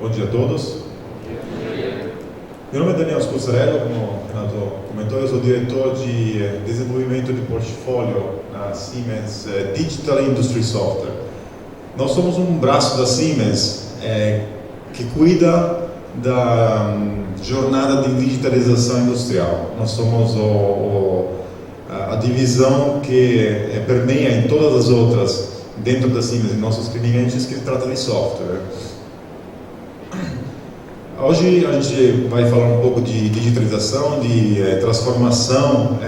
Bom dia a todos. Meu nome é Daniel Scuzzarello, como o Renato comentou, eu sou diretor de desenvolvimento de portfólio na Siemens Digital Industry Software. Nós somos um braço da Siemens que cuida da jornada de digitalização industrial. Nós somos a divisão que permeia em todas as outras dentro da Siemens, em nossos clientes, que trata de software. Hoje a gente vai falar um pouco de digitalização, de transformação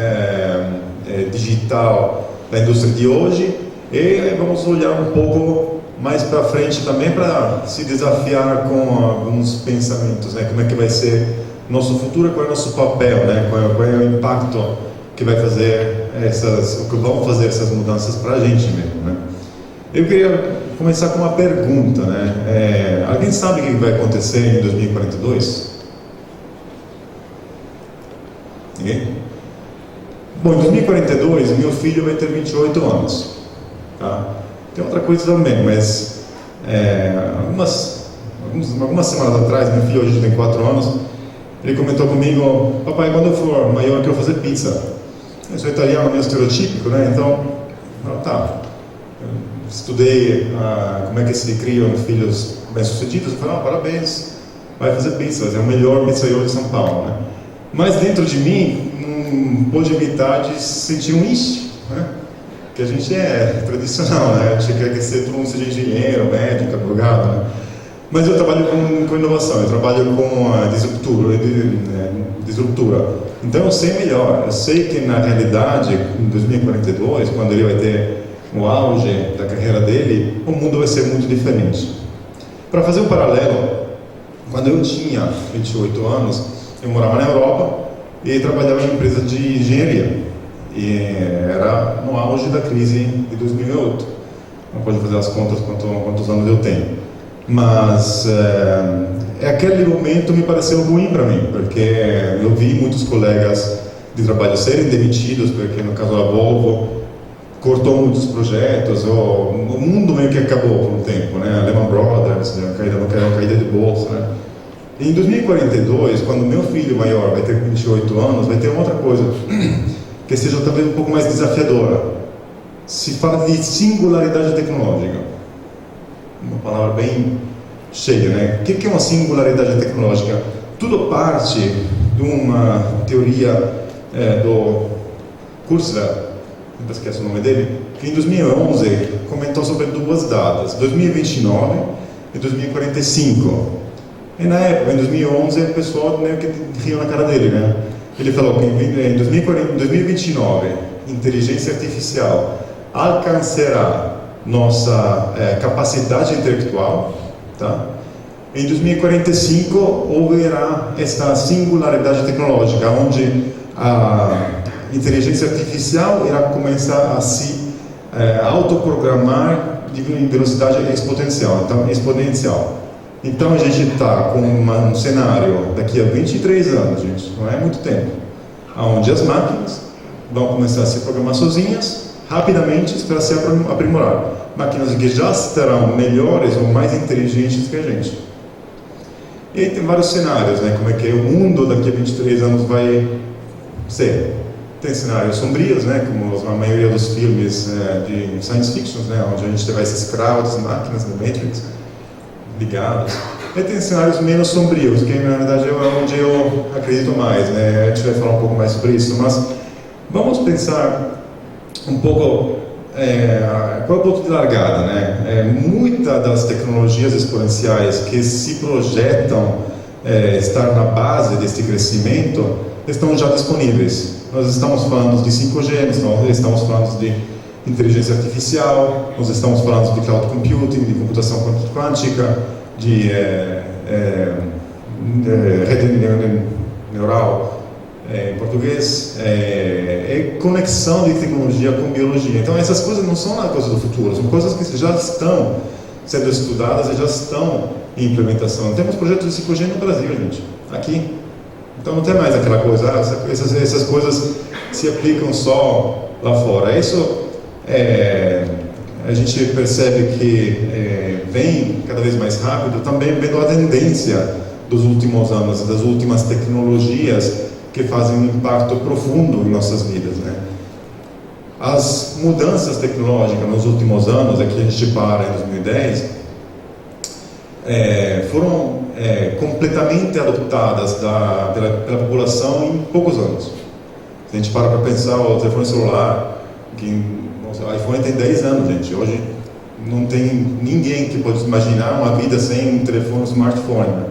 digital da indústria de hoje, e vamos olhar um pouco mais para frente também para se desafiar com alguns pensamentos, né? Como é que vai ser nosso futuro, qual é o nosso papel, né? Qual é o impacto que vai fazer o que vão fazer essas mudanças para a gente mesmo, né? Eu queria começar com uma pergunta, né? Alguém sabe o que vai acontecer em 2042? Ninguém? Bom, em 2042, meu filho vai ter 28 anos. Tá? Tem outra coisa também, mas algumas semanas atrás, meu filho hoje tem 4 anos, ele comentou comigo: papai, quando eu for maior, eu quero fazer pizza. Eu sou italiano, meio estereotípico, né? Então, tá. Estudei como é que se criam filhos bem-sucedidos. Eu falei: parabéns, vai fazer pizza, é o melhor pizzaiolo de São Paulo, né? Mas dentro de mim não pude evitar de sentir um isso, né? Que a gente é tradicional, né? A gente quer que todo mundo seja engenheiro, médico, advogado, né? Mas eu trabalho com inovação, eu trabalho com disruptura. Então eu sei melhor, eu sei que na realidade, em 2042, quando ele vai ter o auge da carreira dele, o mundo vai ser muito diferente. Para fazer um paralelo, quando eu tinha 28 anos, eu morava na Europa e trabalhava em empresa de engenharia. E era no auge da crise de 2008. Não pode fazer as contas quantos anos eu tenho. Mas aquele momento me pareceu ruim para mim, porque eu vi muitos colegas de trabalho serem demitidos, porque no caso a Volvo cortou muitos projetos, o mundo meio que acabou por um tempo, né? A Lehman Brothers, né? Caída de bolsa, né? Em 2042, quando meu filho maior vai ter 28 anos, vai ter uma outra coisa que seja talvez um pouco mais desafiadora. Se fala de singularidade tecnológica, uma palavra bem cheia, né? O que é uma singularidade tecnológica? Tudo parte de uma teoria do Kurzweil, não esqueço o nome dele, que em 2011 comentou sobre duas datas, 2029 e 2045. E na época, em 2011, o pessoal meio que riu na cara dele, né? Ele falou que em 2029, inteligência artificial alcançará nossa capacidade intelectual, tá? Em 2045, haverá esta singularidade tecnológica, onde a inteligência artificial irá começar a se autoprogramar em velocidade exponencial. Então a gente está com um cenário daqui a 23 anos, gente, não é muito tempo, onde as máquinas vão começar a se programar sozinhas, rapidamente, para se aprimorar. Máquinas que já estarão melhores ou mais inteligentes que a gente. E aí tem vários cenários, né? Como é que o mundo daqui a 23 anos vai ser. Tem cenários sombrios, né? Como a maioria dos filmes de science fiction, né? Onde a gente vai esses crowds, máquinas da Matrix ligadas. E tem cenários menos sombrios, que na verdade é onde eu acredito mais, né? A gente vai falar um pouco mais sobre isso, mas vamos pensar um pouco qual é o ponto de largada, né? Muitas das tecnologias exponenciais que se projetam estar na base desse crescimento estão já disponíveis. Nós estamos falando de 5G, nós estamos falando de inteligência artificial, nós estamos falando de cloud computing, de computação quântica, de rede neural, em português, conexão de tecnologia com biologia. Então essas coisas não são coisas do futuro, são coisas que já estão sendo estudadas e já estão em implementação. Temos projetos de 5G no Brasil, gente, aqui. Então não tem mais aquela coisa, essas coisas se aplicam só lá fora. Isso a gente percebe que vem cada vez mais rápido, também vendo a tendência dos últimos anos, das últimas tecnologias que fazem um impacto profundo em nossas vidas, né? As mudanças tecnológicas nos últimos anos, aqui a gente para em 2010, foram completamente adoptadas pela população em poucos anos. Se a gente para pensar, o telefone celular, o iPhone tem 10 anos, gente. Hoje não tem ninguém que pode imaginar uma vida sem um telefone, um smartphone, né?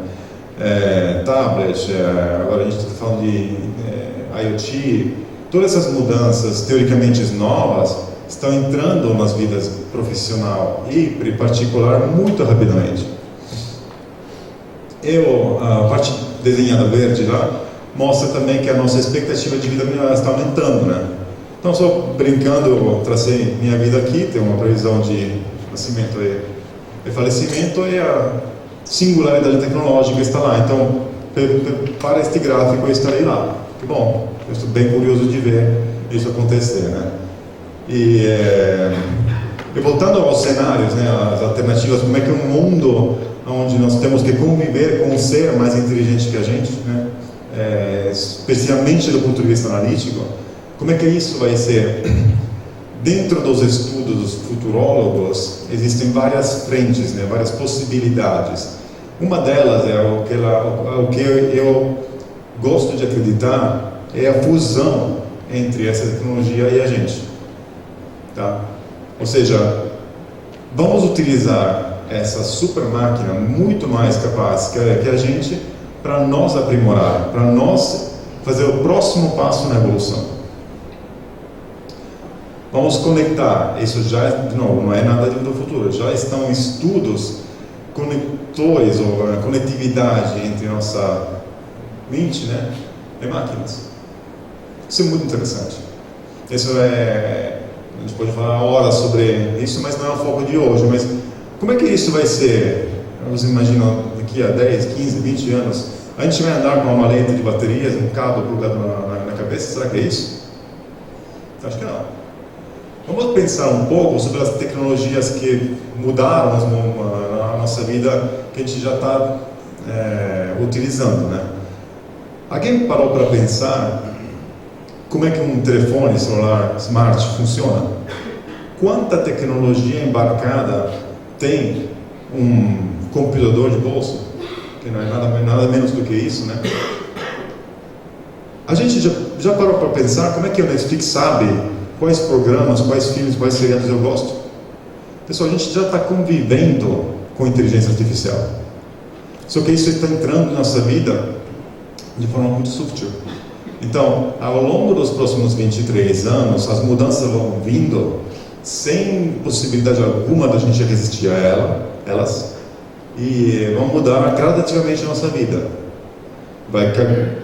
Tablet, agora a gente está falando de IoT. Todas essas mudanças teoricamente novas estão entrando nas vidas profissional e particular muito rapidamente. A parte desenhada verde lá mostra também que a nossa expectativa de vida está aumentando, né? Então, só brincando, eu tracei minha vida aqui, tem uma previsão de nascimento e falecimento, e a singularidade tecnológica está lá. Então, para este gráfico, eu estarei lá. Que bom, eu estou bem curioso de ver isso acontecer, né? E voltando aos cenários, né, as alternativas, como é que um mundo onde nós temos que conviver com um ser mais inteligente que a gente, né, especialmente do ponto de vista analítico, como é que isso vai ser? Dentro dos estudos dos futurólogos, existem várias frentes, né, várias possibilidades. Uma delas o que eu gosto de acreditar é a fusão entre essa tecnologia e a gente. Tá? Ou seja, vamos utilizar essa super máquina muito mais capaz que a gente para nos aprimorar, para nós fazer o próximo passo na evolução. Vamos conectar, isso já, de novo, não é nada do futuro, já estão estudos conectores ou conectividade entre nossa mente, né, e máquinas. Isso é muito interessante. Isso a gente pode falar horas sobre isso, mas não é o foco de hoje. Mas como é que isso vai ser? Vocês imaginam daqui a 10, 15, 20 anos, a gente vai andar com uma maleta de baterias, um cabo plugado na cabeça? Será que é isso? Acho que não. Vamos pensar um pouco sobre as tecnologias que mudaram a nossa vida, que a gente já está utilizando, né? Alguém parou para pensar como é que um telefone celular smart funciona? Quanta tecnologia embarcada tem um computador de bolso? Que não é nada menos do que isso, né? A gente já parou para pensar como é que o Netflix sabe quais programas, quais filmes, quais seriados eu gosto? Pessoal, a gente já está convivendo com inteligência artificial. Só que isso está entrando na nossa vida de forma muito sutil. Então, ao longo dos próximos 23 anos, as mudanças vão vindo sem possibilidade alguma da gente resistir a elas, e vão mudar gradativamente a nossa vida. Vai caber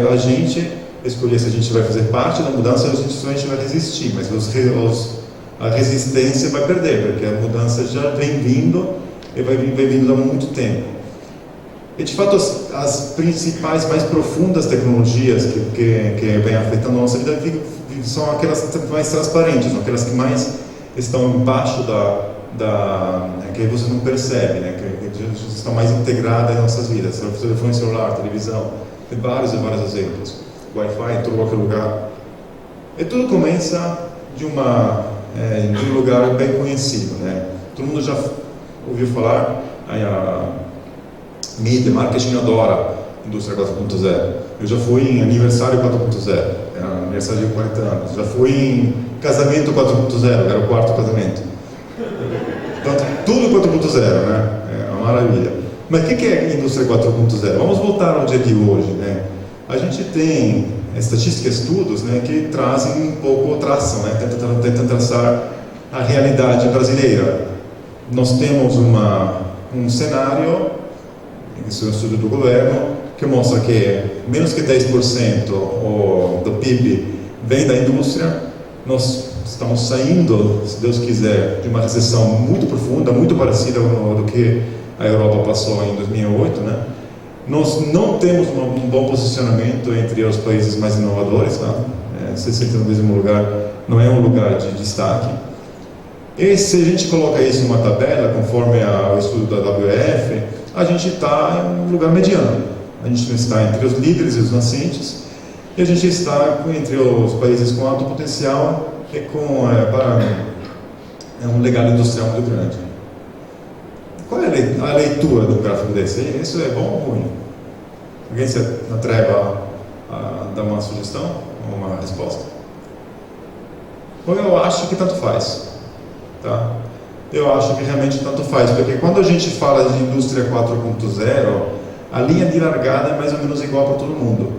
a gente escolher se a gente vai fazer parte da mudança ou se a gente vai resistir, mas a resistência vai perder, porque a mudança já vem vindo e vai vindo há muito tempo. E de fato as principais, mais profundas tecnologias que vêm afetando a nossa vida são aquelas mais transparentes, são aquelas que mais estão embaixo que você não percebe, né? que estão mais integradas em nossas vidas. Telefone celular, televisão, tem vários e vários exemplos. Wi-Fi em todo qualquer lugar. E tudo começa de um lugar bem conhecido, né? Todo mundo já ouviu falar, a mídia, marketing adora indústria 4.0. Eu já fui em aniversário 4.0, aniversário de 40 anos. Já fui em casamento 4.0, era o quarto casamento. Então, tudo 4.0, né? É uma maravilha. Mas o que é indústria 4.0? Vamos voltar ao dia de hoje, né? A gente tem estatísticas, estudos, né, que trazem um pouco tração, né? Tentam traçar a realidade brasileira. Nós temos um cenário, isso é um estudo do governo, que mostra que menos que 10% do PIB vem da indústria. Nós estamos saindo, se Deus quiser, de uma recessão muito profunda, muito parecida do que a Europa passou em 2008, né? Nós não temos um bom posicionamento entre os países mais inovadores, tá? 60 no mesmo lugar não é um lugar de destaque. E se a gente coloca isso em uma tabela, conforme o estudo da WF, a gente está em um lugar mediano. A gente não está entre os líderes e os nascentes, e a gente está entre os países com alto potencial e com um legado industrial muito grande. Qual é a leitura do gráfico desse? Isso é bom ou ruim? Alguém se atreve a dar uma sugestão ou uma resposta? Bom, eu acho que tanto faz. Tá? Eu acho que realmente tanto faz, porque quando a gente fala de indústria 4.0, a linha de largada é mais ou menos igual para todo mundo.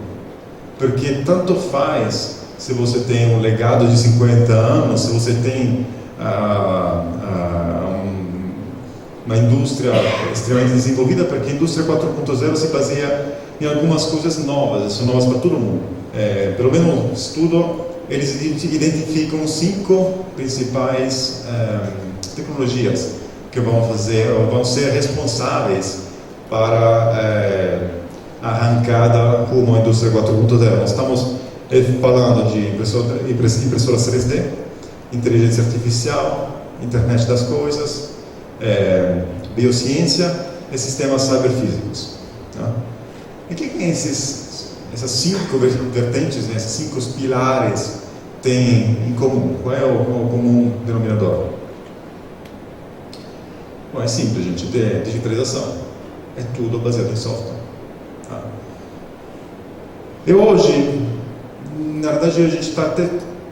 Porque tanto faz se você tem um legado de 50 anos, se você tem uma indústria extremamente desenvolvida, porque a indústria 4.0 se baseia em algumas coisas novas, são novas para todo mundo. Pelo menos no estudo, eles identificam 5 principais tecnologias que vão ser responsáveis para a arrancada como a indústria 4.0. Nós estamos falando de impressoras 3D, inteligência artificial, internet das coisas, biociência e sistemas cyberfísicos. Tá? E o que essas 5 vertentes, né, esses 5 pilares têm em comum? Qual é o comum denominador? Bom, é simples, gente. Digitalização. É tudo baseado em software. Tá? E hoje, na verdade, a gente está até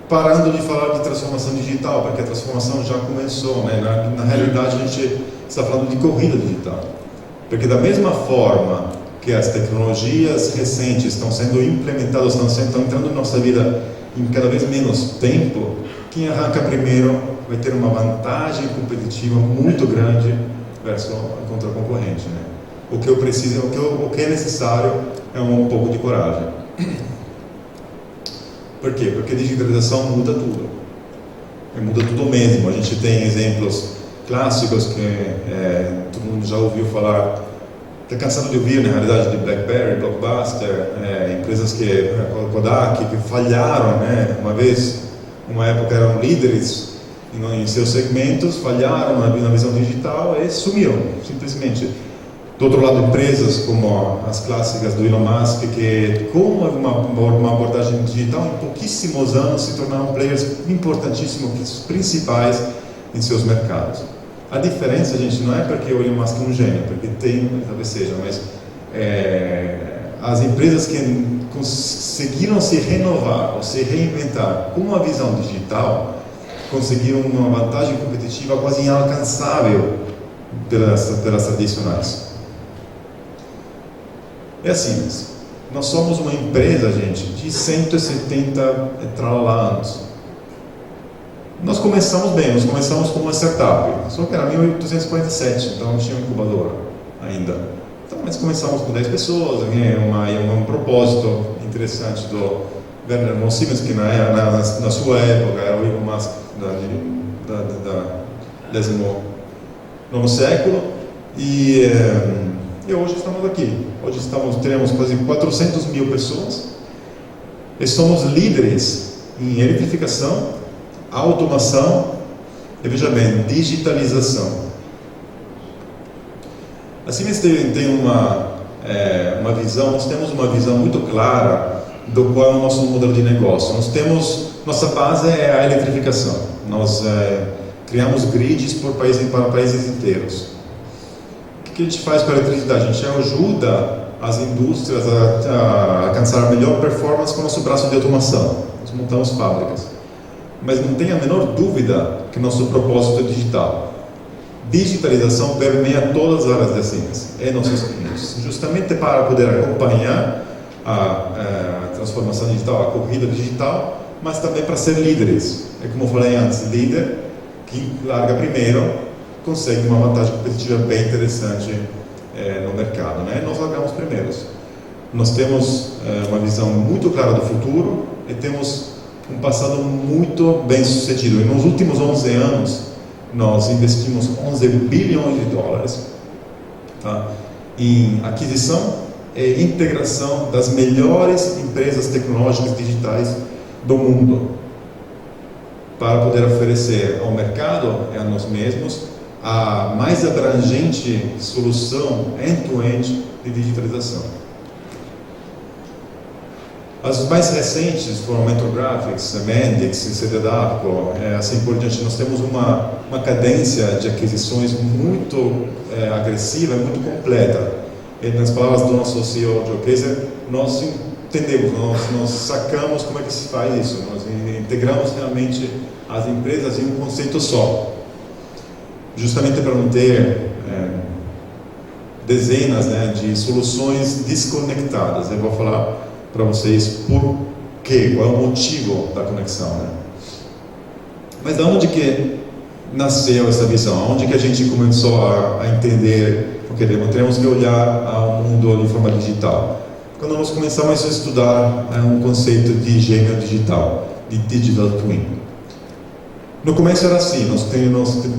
parando de falar de transformação digital, porque a transformação já começou, né? Na realidade, a gente está falando de corrida digital. Porque da mesma forma que as tecnologias recentes estão sendo implementadas, estão entrando na nossa vida em cada vez menos tempo, quem arranca primeiro vai ter uma vantagem competitiva muito grande contra a concorrente. Né? O que é necessário é um pouco de coragem. Por quê? Porque a digitalização muda tudo. Muda tudo mesmo. A gente tem exemplos clássicos que todo mundo já ouviu falar, está cansado de ouvir, na realidade, de BlackBerry, Blockbuster, empresas Kodak, que falharam, né? Uma época eram líderes em seus segmentos, falharam na visão digital e sumiram, simplesmente. Do outro lado, empresas como as clássicas do Elon Musk, que com uma abordagem digital, em pouquíssimos anos se tornaram players importantíssimos, principais em seus mercados. A diferença, gente, não é porque o Elon Musk é um gênio, porque talvez seja, mas as empresas que conseguiram se renovar ou se reinventar com uma visão digital conseguiram uma vantagem competitiva quase inalcançável pelas tradicionais. É assim, nós somos uma empresa, gente, de 170 anos. Nós começamos bem, nós começamos como uma startup, só que era 1847, então não tinha uma incubadora ainda. Então, nós começamos com 10 pessoas, um propósito interessante do Werner von Siemens, que na sua época era o Elon Musk da 19º século, e hoje estamos aqui. Hoje teremos quase 400 mil pessoas, e somos líderes em eletrificação, automação e, veja bem, digitalização. A Siemens tem uma visão, nós temos uma visão muito clara do qual é o nosso modelo de negócio. Nossa base é a eletrificação. Nós criamos grids para países inteiros. O que a gente faz com a eletricidade? A gente ajuda as indústrias a alcançar a melhor performance com o nosso braço de automação. Nós montamos fábricas. Mas não tenha a menor dúvida que nosso propósito é digital. Digitalização permeia todas as áreas da Siemens e nossos clientes, justamente para poder acompanhar a transformação digital, a corrida digital, mas também para ser líderes. É como eu falei antes, líder que larga primeiro consegue uma vantagem competitiva bem interessante no mercado, né? Nós largamos primeiros. Nós temos uma visão muito clara do futuro e temos um passado muito bem sucedido. E nos últimos 11 anos, nós investimos 11 bilhões de dólares, tá, em aquisição e integração das melhores empresas tecnológicas digitais do mundo. para poder oferecer ao mercado e a nós mesmos a mais abrangente solução end-to-end de digitalização. As mais recentes foram Mentor Graphics, Mendix, CDDAPCO, assim por diante. Nós temos uma cadência de aquisições muito agressiva, muito completa. E nas palavras do nosso CEO, Joe Kaiser, nós entendemos, nós sacamos como é que se faz isso. Nós integramos realmente as empresas em um conceito só. Justamente para não ter dezenas de soluções desconectadas. Eu vou falar para vocês por quê, qual é o motivo da conexão. Mas de onde que nasceu essa visão? Onde que a gente começou a entender o que temos que olhar ao mundo de forma digital? Quando nós começamos a estudar um conceito de engenharia digital, de Digital Twin. No começo era assim, nós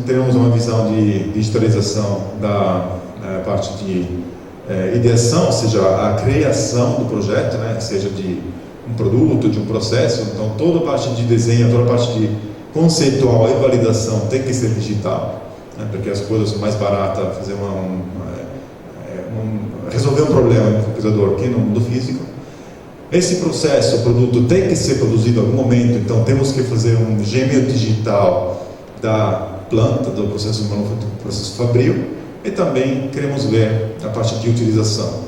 temos uma visão de digitalização da parte de ideação, ou seja, a criação do projeto, seja de um produto, de um processo. Então toda a parte de desenho, toda a parte de conceitual e validação tem que ser digital, porque as coisas são mais baratas, fazer resolver um problema no computador que no mundo físico. Esse processo, o produto tem que ser produzido em algum momento, então temos que fazer um engenharia digital da planta, do processo fabril, e também queremos ver a parte de utilização.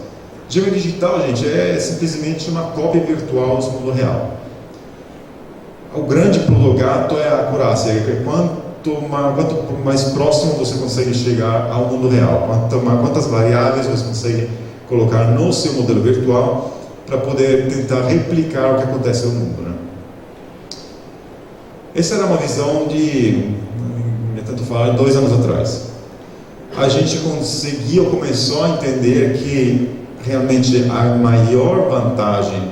Engenharia digital, gente, é simplesmente uma cópia virtual do mundo real. O grande pulo do gato é a acurácia, quanto mais próximo você consegue chegar ao mundo real, quantas variáveis você consegue colocar no seu modelo virtual para poder tentar replicar o que acontece no mundo. Essa era uma visão de, tanto falar, 2 anos atrás. A gente começou a entender que realmente a maior vantagem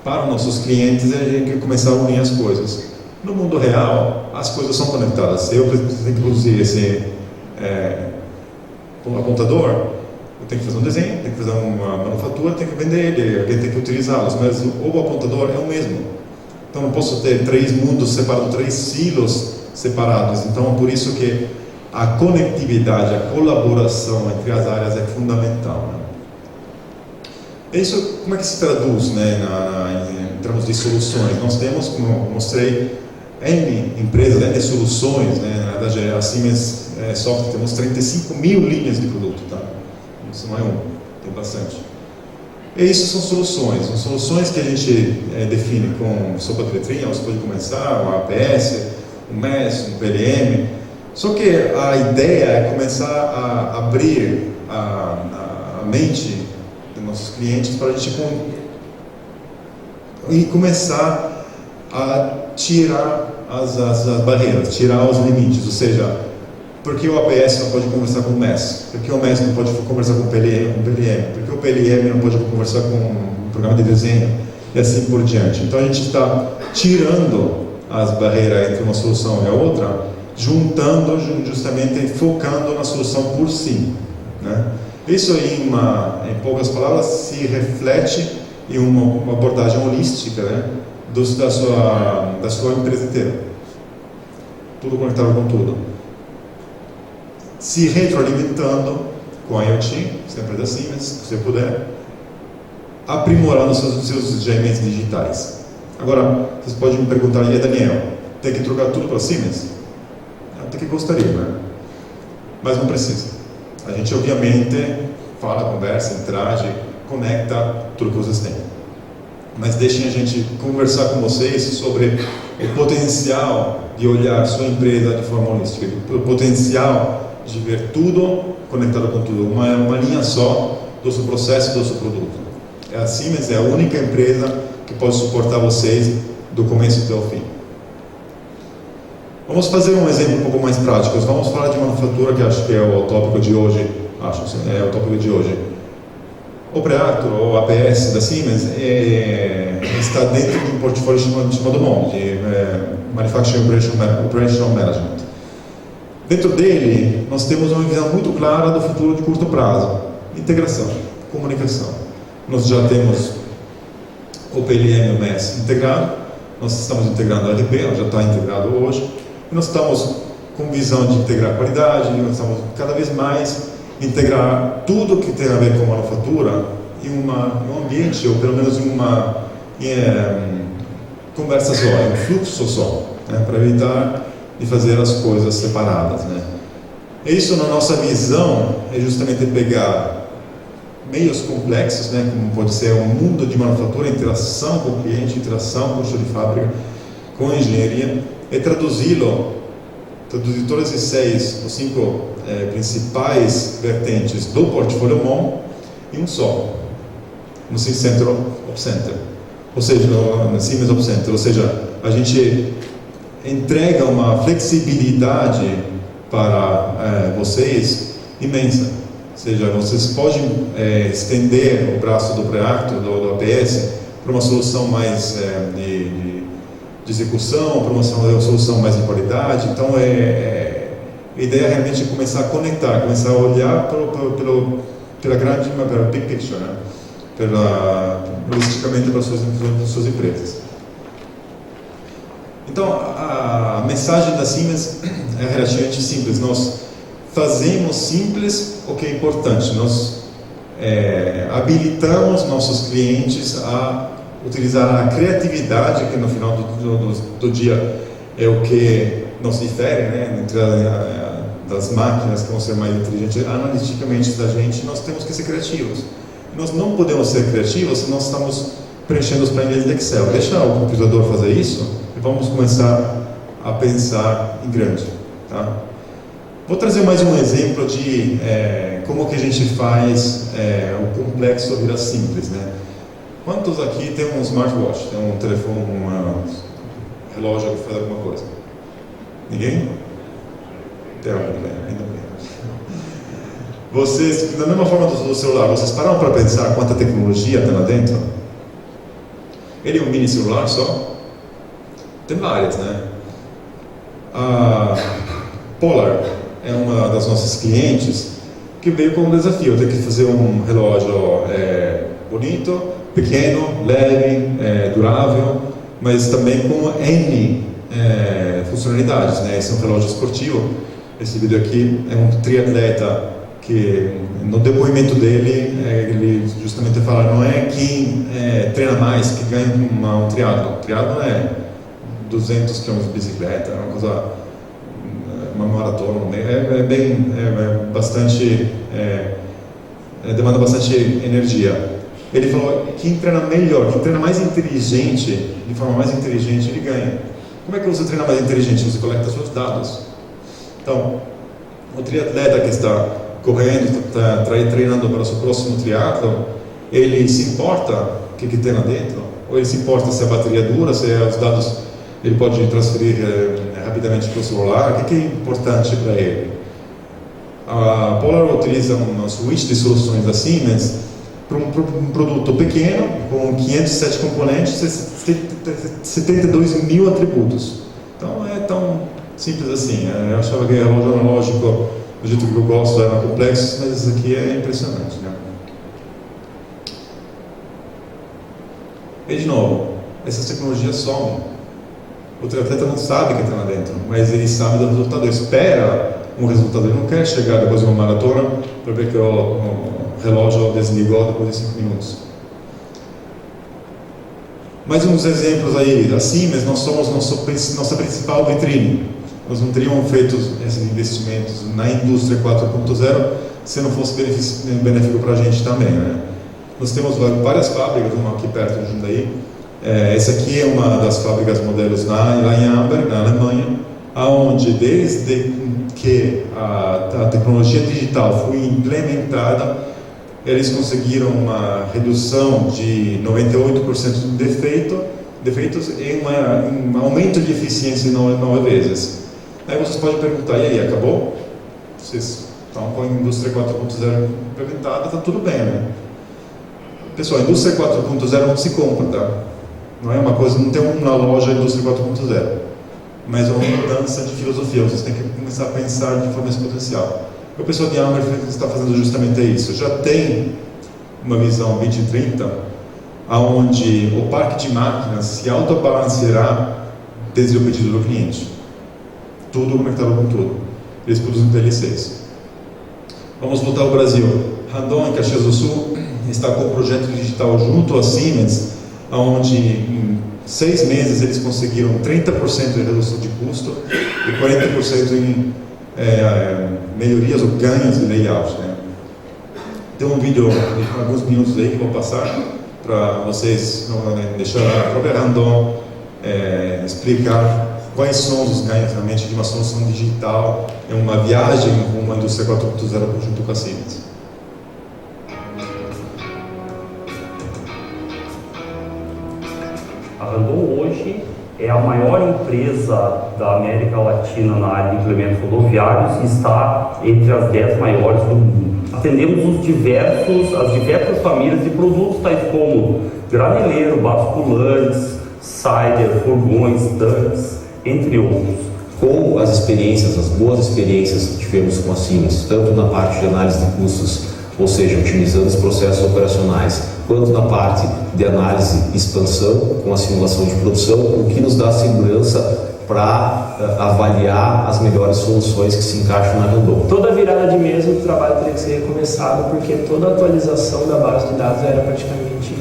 para os nossos clientes é começar a unir as coisas. No mundo real, as coisas são conectadas. Eu tenho que produzir esse apontador, eu tenho que fazer um desenho, tenho que fazer uma manufatura, tenho que vender ele, alguém tem que utilizá-los, mas o apontador é o mesmo. Então não posso ter 3 mundos separados, 3 silos separados. Então por isso que a conectividade, a colaboração entre as áreas é fundamental. Isso como é que se traduz em termos de soluções? Nós temos, como eu mostrei, N empresas, N soluções, na verdade a Siemens Software temos 35 mil linhas de produto, tá? Isso não é tem bastante. E isso são soluções que a gente define com sopa de letrinha, você pode começar, um APS, um MES, um PLM. Só que a ideia é começar a abrir a mente dos nossos clientes para a gente e começar a tirar as barreiras, tirar os limites, ou seja, por que o APS não pode conversar com o MES? Por que o MES não pode conversar com o PLM? Por que o PLM não pode conversar com um programa de desenho? E assim por diante. Então a gente está tirando as barreiras entre uma solução e a outra, juntando, justamente focando na solução por si. Isso em poucas palavras se reflete em uma abordagem holística da sua empresa inteira. Tudo conectado com tudo. Se retroalimentando com a IoT, sempre da Siemens, se você puder, aprimorando seus gerenciamentos digitais. Agora, vocês podem me perguntar, e Daniel, tem que trocar tudo para a Siemens? Até que gostaria, mas não precisa. A gente obviamente fala, conversa, interage, conecta tudo que vocês têm. Mas deixem a gente conversar com vocês sobre o potencial de olhar sua empresa de forma holística, o potencial de ver tudo conectado com tudo, uma linha só do seu processo, do seu produto. A Siemens é a única empresa que pode suportar vocês do começo até o fim. Vamos fazer um exemplo um pouco mais prático. Vamos falar de manufatura, que acho que é o tópico de hoje. O Preactor, ou APS da Siemens, está dentro de um portfólio chamado MOM, de Manufacturing Operational Management. Dentro dele, nós temos uma visão muito clara do futuro de curto prazo. Integração, comunicação. Nós já temos o PLM e o MES integrado, Nós estamos integrando a RP, ela já está integrado hoje, e nós estamos com visão de integrar qualidade, nós estamos cada vez mais integrar tudo que tem a ver com manufatura em um ambiente, ou pelo menos em uma conversa só, em um fluxo só, né, para evitar de fazer as coisas separadas, né. Isso, na nossa visão, é justamente pegar meios complexos, né, como pode ser um mundo de manufatura, interação com o cliente, interação com o chão de fábrica, com a engenharia, e traduzir todos esses 6 ou 5 principais vertentes do portfólio MOM em um só, no Center Op Center, ou seja, no Siemens Op Center, ou seja, a gente entrega uma flexibilidade para vocês imensa. Ou seja, vocês podem estender o braço do Preacto, do APS, para uma solução mais de execução, para uma solução mais de qualidade. Então, a ideia é realmente começar a conectar, começar a olhar pela grande, pela big picture, né? Holisticamente para as suas empresas. Então, a mensagem da Siemens é relativamente simples. Nós fazemos simples o que é importante. Nós habilitamos nossos clientes a utilizar a criatividade, que no final do dia é o que nos difere, né, entre das máquinas que vão ser mais inteligentes. Analiticamente da gente, nós temos que ser criativos. Nós não podemos ser criativos se nós estamos preenchendo os painéis de Excel. Deixa o computador fazer isso e vamos começar a pensar em grande. Tá? Vou trazer mais um exemplo de como que a gente faz o complexo virar simples, né? Quantos aqui tem um smartwatch, tem um telefone, um relógio que faz alguma coisa? Ninguém? Tem alguém, ainda bem. Vocês, da mesma forma do celular, vocês pararam para pensar quanta tecnologia tem lá dentro? Ele é um mini celular só? Tem várias, né? A Polar é uma das nossas clientes que veio com um desafio, tem que fazer um relógio bonito, pequeno, leve, durável, mas também com N funcionalidades, né? Esse é um relógio esportivo. Esse vídeo aqui é um triatleta que no depoimento dele ele justamente fala, não é quem treina mais que ganha um triatlo. Triatlo é 200 km de bicicleta, é uma coisa, uma maratona, bastante, demanda bastante energia. Ele falou, quem treina melhor, quem treina mais inteligente, de forma mais inteligente, ele ganha. Como é que você treina mais inteligente? Você coleta seus dados. Então, o triatleta que está correndo, está treinando para o seu próximo triatlo, ele se importa o que tem lá dentro? Ou ele se importa se a bateria é dura, se os dados ele pode transferir rapidamente para o celular? O que é importante para ele? A Polar utiliza uma suíte de soluções da Siemens para um produto pequeno, com 507 componentes, 72 mil atributos. Então é tão simples assim. Eu achava que o relógio analógico, do jeito que eu gosto, era complexo, mas isso aqui é impressionante, né? E de novo, essas tecnologias somem. O triatleta não sabe o que está lá dentro, mas ele sabe do resultado, ele espera um resultado, ele não quer chegar depois de uma maratona para ver que o relógio desligou depois de 5 minutos. Mais uns exemplos aí, da Siemens, nós somos nossa principal vitrine. Nós não teríamos feito esses investimentos na indústria 4.0 se não fosse benéfico para a gente também, né? Nós temos várias fábricas, uma aqui perto de Jundiaí. Essa aqui é uma das fábricas modelos lá em Amberg, na Alemanha, onde desde que a tecnologia digital foi implementada, eles conseguiram uma redução de 98% de defeitos e um aumento de eficiência em 9 vezes. Aí vocês podem perguntar, e aí, acabou? Vocês estão com a indústria 4.0 implementada, está tudo bem, né? Pessoal, a indústria 4.0 não se compra, tá? Não é uma coisa, não tem uma loja indústria 4.0, mas é uma mudança de filosofia. Vocês têm que começar a pensar de forma exponencial. O pessoal de Amberg está fazendo justamente isso. Já tem uma visão 2030 onde o parque de máquinas se autobalanceará desde o pedido do cliente. Tudo conectado com tudo. Eles produzem PLCs. Vamos voltar ao Brasil. Randon, em Caxias do Sul, está com um projeto digital junto à Siemens, onde em 6 meses eles conseguiram 30% de redução de custo e 40% em melhorias ou ganhos de layout, né? Tem um vídeo de alguns minutos aí que vou passar para vocês deixar a própria Randon explicar quais são os ganhos realmente de uma solução digital em uma viagem com uma indústria 4.0 junto com a Siemens. A Randon hoje é a maior empresa da América Latina na área de implementos rodoviários e está entre as 10 maiores do mundo. Atendemos as diversas famílias de produtos, tais como graneleiro, basculantes, cider, furgões, tanques, entre outros. Com as experiências, as boas experiências que tivemos com a Siemens, tanto na parte de análise de custos, ou seja, otimizando os processos operacionais, quanto na parte de análise e expansão, com a simulação de produção, o que nos dá segurança para avaliar as melhores soluções que se encaixam na Randon. Toda virada de mês o trabalho teria que ser recomeçado, porque toda a atualização da base de dados era praticamente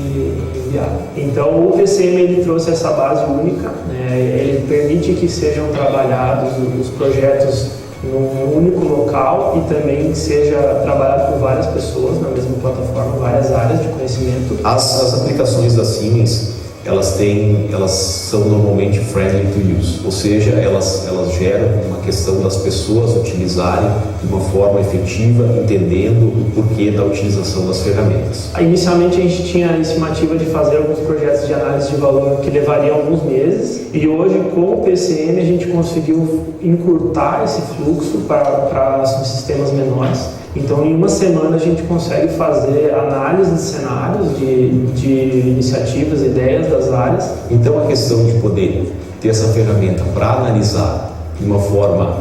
inviável. Então o PCM ele trouxe essa base única, né? Ele permite que sejam trabalhados os projetos num único local e também que seja trabalhado por várias pessoas na mesma plataforma, várias áreas de conhecimento. As aplicações da Siemens, elas são normalmente friendly to use, ou seja, elas geram uma questão das pessoas utilizarem de uma forma efetiva, entendendo o porquê da utilização das ferramentas. Inicialmente a gente tinha a estimativa de fazer alguns projetos de análise de valor que levariam alguns meses, e hoje com o PCM a gente conseguiu encurtar esse fluxo para sistemas menores. Então, em uma semana a gente consegue fazer análise de cenários, de iniciativas, ideias das áreas. Então, a questão de poder ter essa ferramenta para analisar de uma forma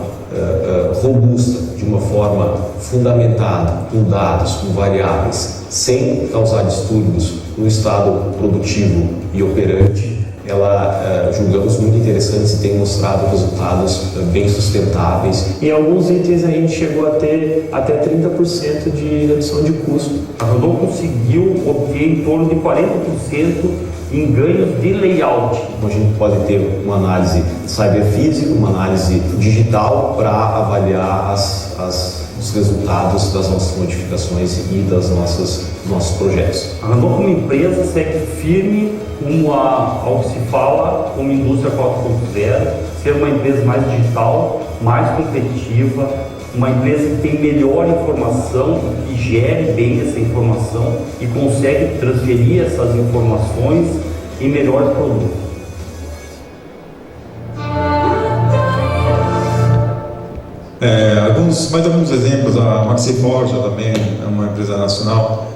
robusta, de uma forma fundamentada, com dados, com variáveis, sem causar distúrbios no estado produtivo e operante, ela julgamos muito interessantes e tem mostrado resultados bem sustentáveis. Em alguns itens a gente chegou a ter até 30% de redução de custo. A Randon conseguiu obter em torno de 40% em ganhos de layout. Então, a gente pode ter uma análise cyberfísica, uma análise digital para avaliar os resultados das nossas modificações e dos nossos projetos. A Randon como empresa segue firme ao que se fala como indústria 4.0, ser uma empresa mais digital, mais competitiva, uma empresa que tem melhor informação, que gere bem essa informação e consegue transferir essas informações em melhores produtos. Mais alguns exemplos. A Maxiforja também é uma empresa nacional.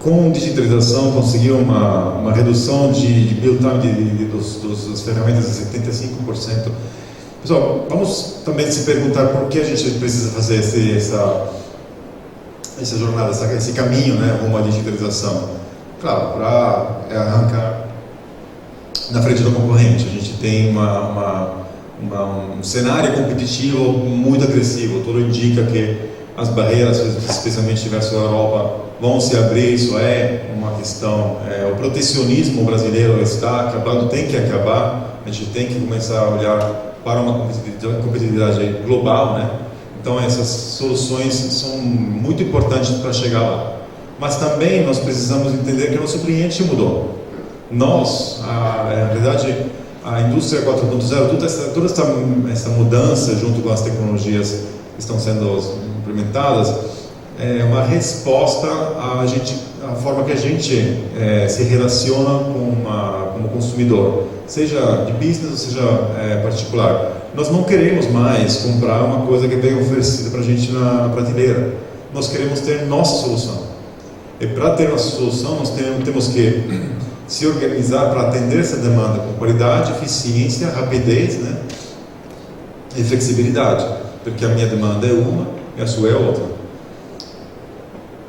Com digitalização conseguiu uma redução de build time das ferramentas de 75%. Pessoal, vamos também se perguntar por que a gente precisa fazer essa jornada, esse caminho, né, rumo à digitalização. Claro, para arrancar na frente do concorrente. A gente tem um cenário competitivo muito agressivo. Tudo indica que as barreiras, especialmente versus a Europa, vão se abrir. Isso é uma questão. O protecionismo brasileiro está acabando, tem que acabar. A gente tem que começar a olhar para uma competitividade global, né? Então essas soluções são muito importantes para chegar lá. Mas também nós precisamos entender que o nosso cliente mudou. Na verdade, a indústria 4.0, toda essa mudança junto com as tecnologias que estão sendo implementadas, é uma resposta à forma que a gente se relaciona como consumidor, seja de business ou seja particular. Nós não queremos mais comprar uma coisa que vem oferecida para a gente na prateleira. Nós queremos ter nossa solução. E para ter nossa solução, nós temos que se organizar para atender essa demanda com qualidade, eficiência, rapidez, né? E flexibilidade. Porque a minha demanda é uma e a sua é outra.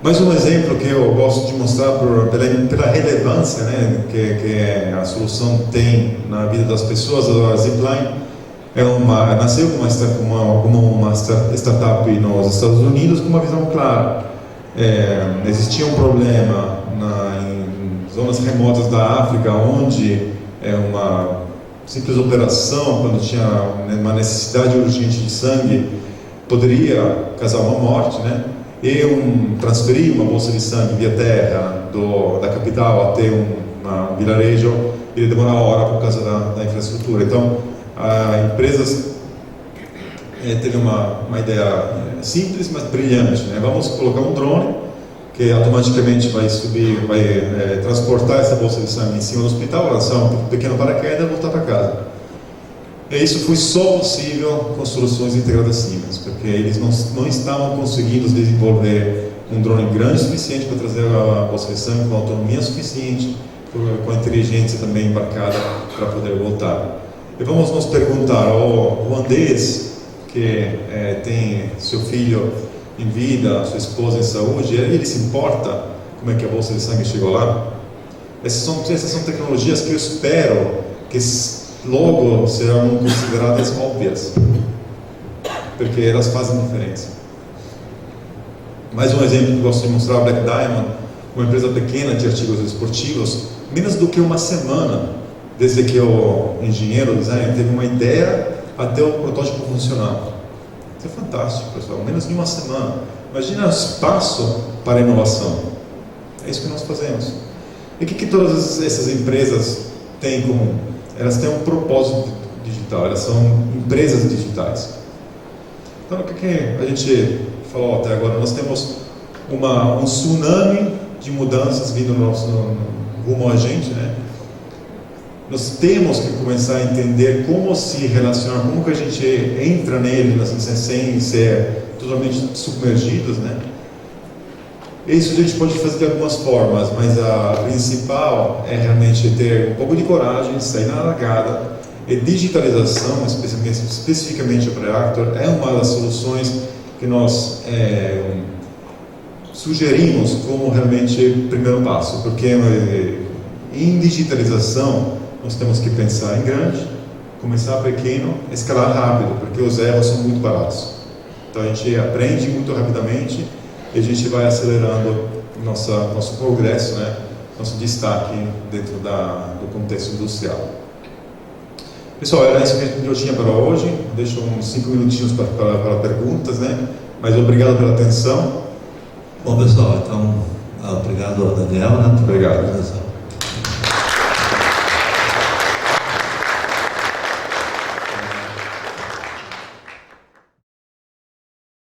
Mais um exemplo que eu gosto de mostrar pela relevância, né, que a solução tem na vida das pessoas. A Zipline nasceu como uma startup nos Estados Unidos com uma visão clara. Existia um problema em zonas remotas da África, onde uma simples operação, quando tinha uma necessidade urgente de sangue, poderia causar uma morte, né? E transferir uma bolsa de sangue via terra da capital até um vilarejo, ele demora hora por causa da infraestrutura. Então, a empresa teve uma ideia simples, mas brilhante, né? Vamos colocar um drone que automaticamente vai transportar essa bolsa de sangue em cima do hospital, lançar um pequeno paraquedas e voltar para casa. E isso foi só possível com soluções integradas Siemens, porque eles não estavam conseguindo desenvolver um drone grande o suficiente para trazer a bolsa de sangue com autonomia suficiente, com a inteligência também embarcada para poder voltar. E vamos nos perguntar, o holandês que tem seu filho em vida, sua esposa em saúde, ele se importa como é que a bolsa de sangue chegou lá? Essas são tecnologias que eu espero que logo serão consideradas óbvias, porque elas fazem diferença. Mais um exemplo que eu gosto de mostrar, a Black Diamond, uma empresa pequena de artigos esportivos, menos do que uma semana, desde que o engenheiro, o designer, teve uma ideia até o protótipo funcionar. Isso é fantástico, pessoal, menos de uma semana. Imagina o espaço para a inovação. É isso que nós fazemos. E o que todas essas empresas têm em comum? Elas têm um propósito digital, elas são empresas digitais. Então, o que a gente falou até agora? Nós temos um tsunami de mudanças vindo rumo a gente, né? Nós temos que começar a entender como se relacionar, como que a gente entra nele sem ser totalmente submergidos, né? Isso a gente pode fazer de algumas formas, mas a principal é realmente ter um pouco de coragem, sair na largada. E digitalização, especificamente o Preactor, é uma das soluções que nós sugerimos como realmente primeiro passo, porque em digitalização nós temos que pensar em grande, começar pequeno, escalar rápido, porque os erros são muito baratos. Então a gente aprende muito rapidamente e a gente vai acelerando nosso progresso, né? Nosso destaque dentro do contexto industrial. Pessoal, era isso que eu tinha para hoje. Deixo uns 5 minutinhos para perguntas, né? Mas obrigado pela atenção. Bom, pessoal, então, obrigado, Daniel, né? Obrigado.